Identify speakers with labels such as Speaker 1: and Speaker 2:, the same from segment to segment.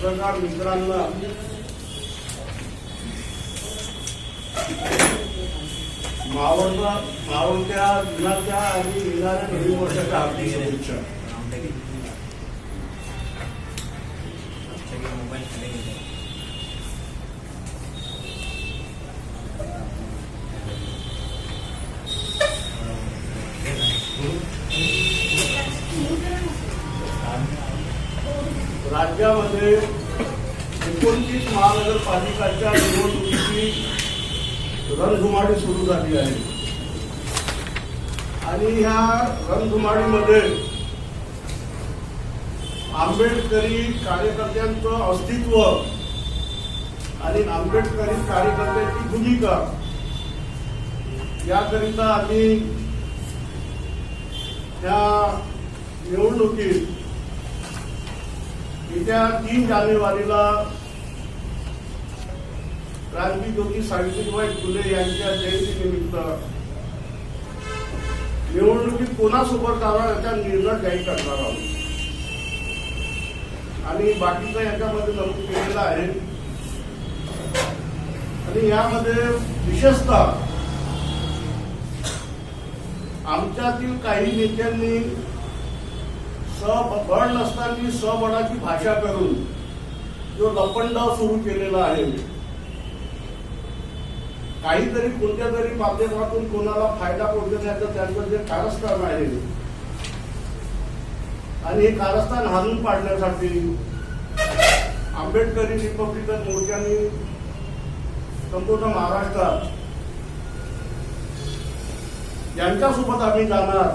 Speaker 1: पत्रकार मित्रांना मावळत्या दिनाच्या आणि येणाऱ्या नवीन वर्षाच्या हार्दिक शुभेच्छा. राज्यामध्ये 29 महानगरपालिकाच्या निवडणुकीची रणधुमाळी सुरू झाली आहे आणि ह्या रणधुमाळीमध्ये आंबेडकरी कार्यकर्त्यांचं अस्तित्व आणि आंबेडकरी कार्यकर्त्यांची भूमिका याकरिता आम्ही या निवडणुकीत येत्या 3 जानेवारीला क्रांतिज्योती सावित्रीबाई फुले यांच्या जयंतीनिमित्त निवडणुकीत कोणासोबत जाणार याचा निर्णय जाहीर करणार आहोत आणि बाकीचा याच्यामध्ये नमूद केलेला आहे. आणि यामध्ये विशेषतः आमच्यातील काही नेत्यांनी बळ नसताना सबळाची भाषा करून जो लपंडाव सुरू केलेला आहे, काहीतरी कोणत्या तरी माध्यमातून कोणाला फायदा पोहोचवण्याचं त्यांचं जे कारस्थान आहे आणि हे कारस्थान हाणून पाडण्यासाठी आंबेडकरी रिपब्लिकन मोर्चाने संपूर्ण महाराष्ट्रात ज्यांच्यासोबत आम्ही जाणार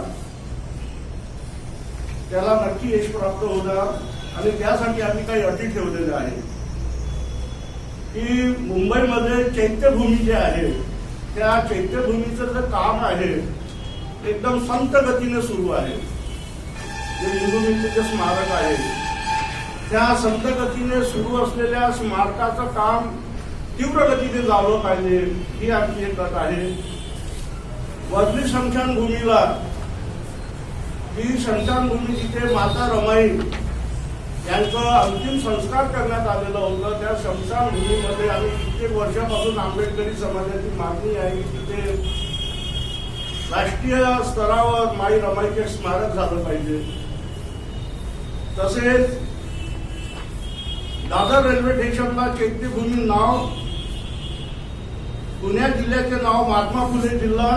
Speaker 1: त्याला नक्की यश प्राप्त होणार. आणि त्यासाठी आम्ही काही अटी ठेवलेल्या आहेत की मुंबईमध्ये चैत्यभूमी जे आहे त्या चैत्यभूमीचं जे काम आहे एकदम संत गतीने सुरू आहे. जे इंदुमिलचं जे स्मारक आहे त्या संत गतीने सुरू असलेल्या स्मारकाचं काम तीव्र गतीने झालं पाहिजे ही आमची एक अट आहे. वरली स्मशानभूमीला ही स्मशानभूमी जिथे माता रमाई यांचं अंतिम संस्कार करण्यात आलेलं होतं त्या स्मशानभूमीमध्ये आम्ही कित्येक वर्षापासून आंबेडकरी समाजाची मागणी आहे की तिथे राष्ट्रीय स्तरावर माई रमाईचे स्मारक झालं पाहिजे. तसेच दादर रेल्वे स्टेशनला चैत्यभूमी नाव पुणे जिल्ह्याचे नाव महात्मा फुले जिल्हा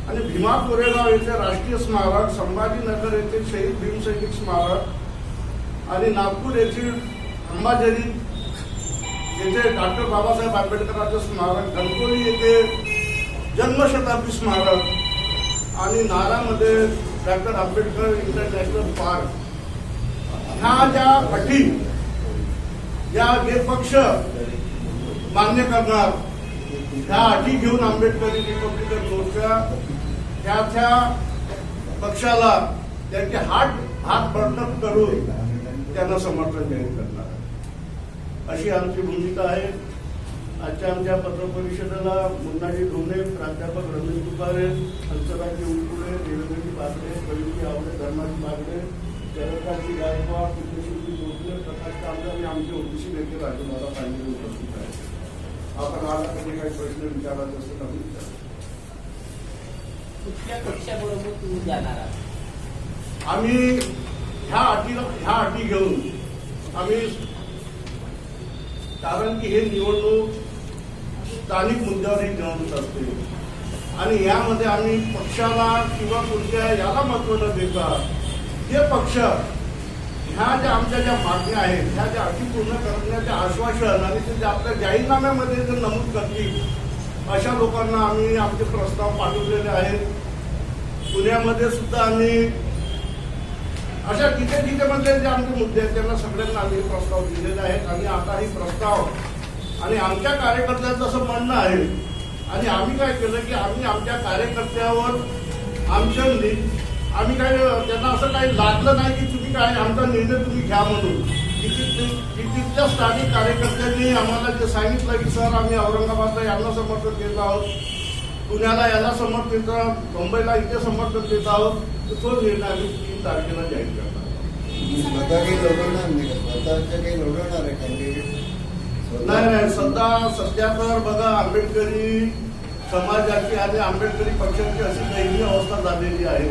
Speaker 1: आणि भीमा कोरेगाव येथे राष्ट्रीय स्मारक, संभाजीनगर येथे शहीद भीमसैनिक स्मारक आणि नागपूर येथील अंबाझरी येथे डॉक्टर बाबासाहेब आंबेडकरांचं स्मारक, धनकोली येथे जन्मशताब्दी स्मारक आणि नारामध्ये डॉक्टर आंबेडकर इंटरनॅशनल पार्क ह्या ज्या अटी या जे पक्ष मान्य करणार त्या अटी घेऊन आंबेडकरी रिपब्लिकन मोर्चा त्या पक्षाला त्यांचे हात बळकट करून त्यांना समर्थन जाहीर करणार अशी आमची भूमिका आहे. आजच्या आमच्या पत्रपरिषदेला मुन्नाजी ढोणे, प्राध्यापक रमेश दुपारे, हंसराजी उलपुडे, देवेंद्रजी बागडे, कविजी आवडे, धर्माजी बागडे, जगताजी गायकवाड, कृष्णशिवजी जोडले, प्रकाश कांबळे आणि आमचे ओबीसी नेते राजूमाला पांडे उपस्थित आहेत. आपण आज कधी काही प्रश्न विचारायचे असेल तर विचारा.
Speaker 2: कुठल्या पक्षाबरोबर तुम्ही जाणार आहात?
Speaker 1: आम्ही ह्या अटी घेऊन आम्ही, कारण की हे निवडणूक स्थानिक मुद्द्यावर ही निवडणूक असते आणि यामध्ये आम्ही पक्षाला किंवा कोणत्या याला महत्व न देता जे पक्ष ह्या ज्या आमच्या ज्या मागण्या आहेत ह्या ज्या अटी पूर्ण करण्याचे आश्वासन आणि ते आपल्या जाहीरनाम्यामध्ये जे नमूद करतील अशा लोकांना आम्ही आमचे प्रस्ताव पाठवलेले आहेत. पुण्यामध्ये सुद्धा आम्ही अशा तिथे मधले जे आमचे मुद्दे आहेत त्यांना सगळ्यांना आम्ही प्रस्ताव दिलेले आहेत आणि आता ही प्रस्ताव आणि आमच्या कार्यकर्त्यांचं असं म्हणणं आहे आणि आम्ही काय केलं की आम्ही आमच्या कार्यकर्त्यावर आम्ही काय त्यांना असं काही लागलं नाही की तुम्ही काय आमचा निर्णय तुम्ही घ्या म्हणून. तिथल्या स्थानिक कार्यकर्त्यांनी आम्हाला जे सांगितलं की सर आम्ही औरंगाबादला यांना समर्थन देत आहोत, पुण्याला याला समर्थन देत आहोत, मुंबईला इथे समर्थन देत आहोत, तो निर्णय आम्ही 3 तारखेला जाहीर करणार.
Speaker 3: स्वतः काही लढवणार नाही का? स्वतःच्या काही लढवणार आहे कॅन्डिडेट?
Speaker 1: नाही सध्या तर बघा आंबेडकरी समाजाची आणि आंबेडकरी पक्षाची अशी दयनीय अवस्था झालेली आहे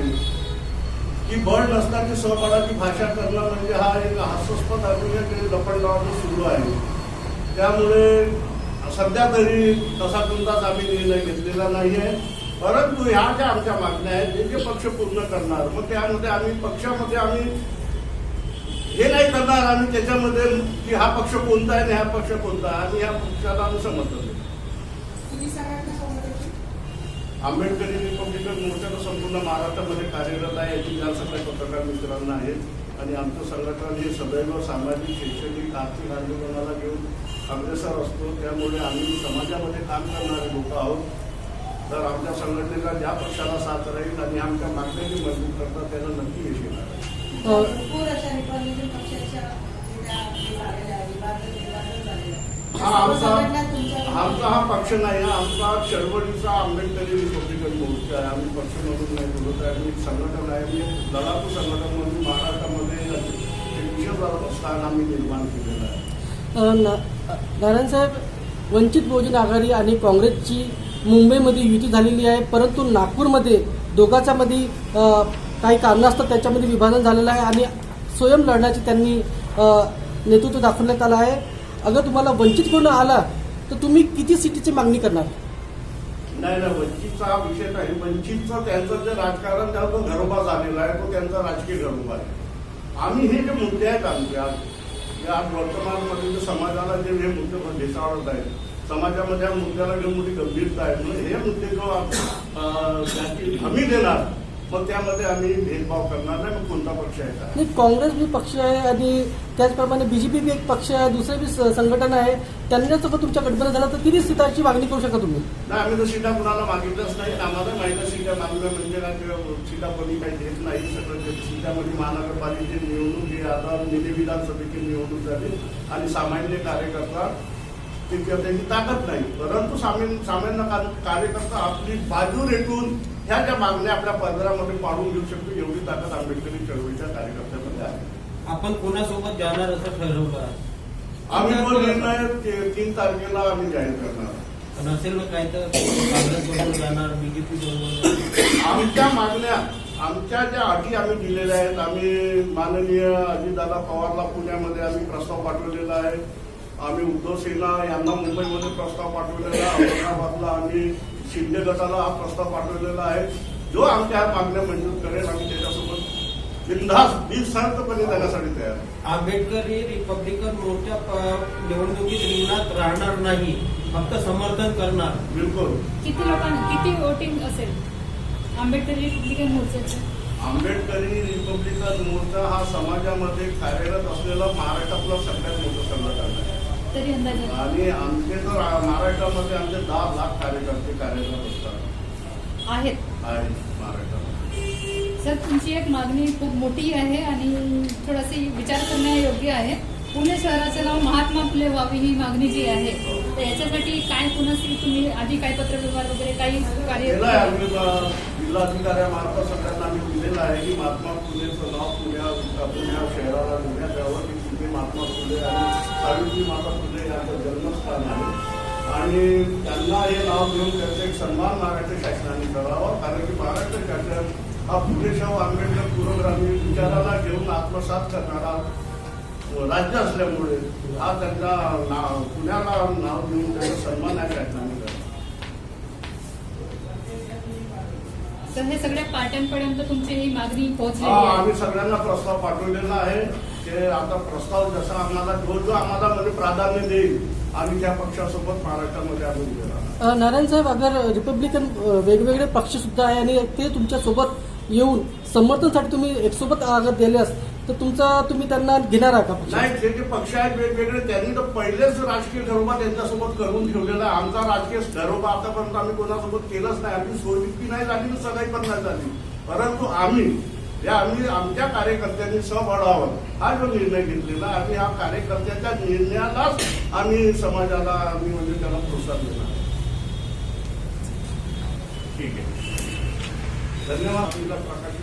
Speaker 1: की बळ नसताना सहबळाची भाषा करणं म्हणजे हा एक हास्यास्पद अभिनय लपंडावाने सुरू आहे. त्यामुळे सध्या तरी तसा कोणताच आम्ही निर्णय घेतलेला नाहीये. परंतु ह्या ज्या आमच्या मागण्या आहेत जे पक्ष पूर्ण करणार मग त्यामध्ये आम्ही पक्षामध्ये आम्ही हे नाही करणार आम्ही त्याच्यामध्ये की हा पक्ष कोणता आहे आणि हा पक्ष कोणता आहे आणि ह्या पक्षाला आम्ही समर्थन देतो. आंबेडकरी रिपब्लिकन मोर्चा संपूर्ण महाराष्ट्रामध्ये कार्यरत आहे. याची ज्या सगळ्या पत्रकार मित्रांना आहेत आणि आमचं संघटन हे सदैव सामाजिक शैक्षणिक आर्थिक आंदोलनाला घेऊन अग्रेसर असतो. त्यामुळे आम्ही समाजामध्ये काम करणारे लोक आहोत. तर आमच्या संघटनेला ज्या पक्षाला साथ राहील आणि आमच्या मागण्याची मजबूत करतात त्याला नक्की यश येणार आहे. आमचा हा पक्ष नाही, आमचा चळवळीचा आंबेडकरी रिपब्लिकन मोर्चा आहे. आम्ही पक्षमधून नाही बोलत आहे, आम्ही संघटन आहे. आम्ही लढाकू संघटन म्हणून महाराष्ट्रामध्ये एक विशेष स्थान आम्ही निर्माण केलेलं आहे.
Speaker 4: नारायण साहेब, वंचित बहुजन आघाडी आणि काँग्रेसची मुंबईमध्ये युती झालेली आहे, परंतु नागपूरमध्ये दोघांच्या मध्ये काही कारणास्तव त्याच्यामध्ये विभाजन झालेलं आहे आणि स्वयं लढण्याचे त्यांनी नेतृत्व दाखवण्यात आलं आहे. अगर तुम्हाला वंचित करून आला तर तुम्ही किती सीटीची मागणी करणार?
Speaker 1: नाही वंचितचा विषय नाही. वंचितचं त्यांचं जे राजकारण त्या तो घरोबा झालेला आहे तो त्यांचा राजकीय घरोबा आहे. आम्ही हे जे मुद्दे आहेत आमचे या वर्तमानमध्ये जे समाजाला जे हे मुद्दे भेसावत आहेत, समाजामध्ये या मुद्द्याला जे मोठी गंभीरता आहे म्हणून हे मुद्दे जो त्याची हमी देणार मग त्यामध्ये आम्ही भेदभाव करणार नाही. मग कोणता पक्ष आहे का?
Speaker 4: नाही, काँग्रेस बी पक्ष आहे आणि त्याचप्रमाणे बीजेपी बी एक पक्ष आहे, दुसरे बी संघटना आहे. त्यांच्यासोबत तुमच्या गठबंधन झालं तर किती सीटाची मागणी करू शकता तुम्ही?
Speaker 1: नाही, आम्ही तर सीटा कुणाला मागितलंच नाही. आम्हाला माहिती सीटा मागणं म्हणजे काय सीटा कोणी काही देत नाही. सगळं सीटामध्ये महानगरपालिकेची निवडणूक ही आता निधी विधानसभेची निवडणूक झाली आणि सामान्य कार्यकर्ता त्यांची ताकद नाही. परंतु सामान्य कार्यकर्ता आपली बाजू रेटून ह्या ज्या मागण्या आपल्या पदरामध्ये पाडून घेऊ शकतो एवढी ताकद आंबेडकरी चळवळीच्या कार्यकर्त्यामध्ये आहे.
Speaker 2: आपण कोणासोबत जाणार असं ठरवलं?
Speaker 1: आम्ही तो निर्णय 3 तारखेला आम्ही जाहीर करणार.
Speaker 2: नसेल मग काय तर काँग्रेस बरोबर जाणार, बीजेपी बरोबर?
Speaker 1: आमच्या मागण्या आमच्या ज्या अटी आम्ही दिलेल्या आहेत, आम्ही माननीय अजितदादा पवारला पुण्यामध्ये आम्ही प्रस्ताव पाठवलेला आहे. आम्ही उद्धव सेना यांना मुंबईमध्ये प्रस्ताव पाठवलेला आहे. औरंगाबादला आम्ही शिंदे गटाला हा प्रस्ताव पाठवलेला आहे. जो आमच्या मागण्या मंजूर करेल आम्ही त्याच्यासोबत बिनधास्त बिनशर्तपणे जाण्यासाठी तयार.
Speaker 2: आंबेडकरी रिपब्लिकन मोर्चा निवडणुकीत रिंगणात राहणार नाही, फक्त समर्थन करणार.
Speaker 1: बिलकुल.
Speaker 5: किती लोकांना किती वोटिंग असेल आंबेडकरी रिपब्लिकन मोर्चाचं?
Speaker 1: आंबेडकरी रिपब्लिकन मोर्चा हा समाजामध्ये कार्यरत असलेला महाराष्ट्रातला सगळ्यात मोठं संघटन आहे.
Speaker 5: तरी अंदाजे
Speaker 1: आणि आमचे तर महाराष्ट्रामध्ये आमचे 10 लाख कार्यकर्ते कार्यरत असतात
Speaker 5: आहेत
Speaker 1: महाराष्ट्रामध्ये.
Speaker 5: सर, तुमची एक मागणी खूप मोठी आहे आणि थोडीशी विचार करण्यायोग्य आहे. पुणे शहराचं नाव महात्मा फुले व्हावी ही मागणी जी आहे, तर याच्यासाठी काय कुणाशी तुम्ही आधी काय पत्रव्यवहार वगैरे काही कार्य
Speaker 1: केलं आहे. आम्ही जिल्हाधिकाऱ्यामार्फत सगळ्यांना आम्ही दिलेलं आहे की महात्मा फुलेचं नाव पुण्या शहराला देण्यात यावं की तिथे महात्मा फुले आणि सावित्री माता फुले यांचं जन्मस्थान आहे आणि त्यांना हे नाव देऊन त्यांचा एक सन्मान महाराष्ट्र शासनाने करावा. कारण की महाराष्ट्र शासन हा फुलेशाह आंबेडकर पुरोगामी विचाराला घेऊन आत्मसात करणारा राज्य असल्यामुळे हा त्यांचा पुण्याला नाव देऊन त्याचा सन्मान आहे शासनाने करावा.
Speaker 5: तर हे सगळ्या पार्ट्यांपर्यंत तुमची ही मागणी पोहोचलेली
Speaker 1: हा,
Speaker 5: आहे.
Speaker 1: आम्ही सगळ्यांना प्रस्ताव पाठवलेला आहे. ते आता प्रस्ताव जसा आम्हाला जो आम्हाला म्हणजे प्राधान्य देईल आम्ही त्या पक्षासोबत महाराष्ट्रामध्ये आम्ही उभे राहणार.
Speaker 4: नारायण साहेब, अगर रिपब्लिकन वेगवेगळे पक्ष सुद्धा आहे आणि ते तुमच्या सोबत येऊन समर्थनासाठी तुम्ही एकसोबत अगर दिल्यास तर तुम्ही त्यांना घेणार आहे का पक्ष?
Speaker 1: नाही, जे जे पक्ष आहेत वेगवेगळे त्यांनी तर पहिलेच राजकीय घरोबा त्यांच्यासोबत करून ठेवलेला आहे. आमचा राजकीय घरोबा आतापर्यंत आम्ही कोणासोबत केलंच नाही. आमची सोयीकी नाही झाली, सगळी पण नाही झाली. परंतु आम्ही आमच्या कार्यकर्त्यांनी सबळावर हा जो निर्णय घेतलेला आणि हा कार्यकर्त्याच्या निर्णयालाच आम्ही समाजाला म्हणजे त्याला प्रोत्साहन देणार. ठीक आहे, धन्यवाद. प्रकाश